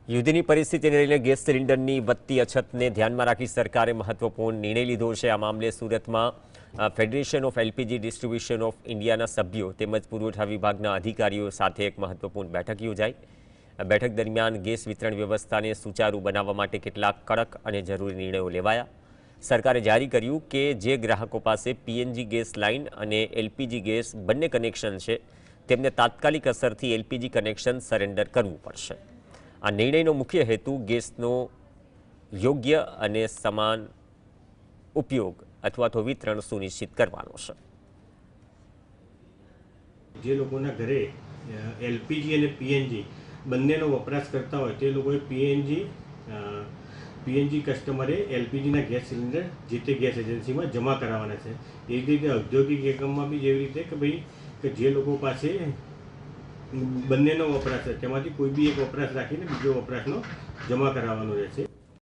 યુદ્ધની પરિસ્થિતિને લઈને ગેસ સિલિન્ડરની વધતી અછતને ધ્યાનમાં રાખી સરકારે મહત્વપૂર્ણ નિર્ણય લીધો છે। આ મામલે સુરતમાં federation of LPG distribution of ઇન્ડિયાના સભ્યો તેમજ પુરવઠા વિભાગના અધિકારીઓ સાથે એક મહત્વપૂર્ણ બેઠક યોજાઈ। બેઠક દરમિયાન ગેસ વિતરણ વ્યવસ્થાને સુચારુ બનાવવા માટે કેટલાક કડક અને જરૂરી નિર્ણયો લેવાયા। સરકારે જારી કર્યું કે જે ગ્રાહકો પાસે પીએનજી ગેસ લાઇન અને એલપીજી ગેસ બંને કનેક્શન છે તેમને તાત્કાલિક અસરથી એલપીજી કનેક્શન સરેન્ડર કરવું પડશે। આ નિર્ણયનો મુખ્ય હેતુ ગેસનો યોગ્ય અને સમાન ઉપયોગ અથવા તો વિતરણ સુનિશ્ચિત કરવાનો છે। જે લોકોના ઘરે એલપીજી અને પીએનજી બંનેનો વપરાશ કરતા હોય તે લોકોએ પીએનજી કસ્ટમરે એલપીજીના ગેસ સિલિન્ડર જે તે ગેસ એજન્સીમાં જમા કરાવવાના છે। એ જ રીતે ઔદ્યોગિક એકમમાં બી જેવી રીતે કે જે લોકો પાસે બંનેનો વપરાશ છે તેમાંથી કોઈ બી એક વપરાશ રાખીને બીજો વપરાશનો જમા કરાવવાનો રહેશે।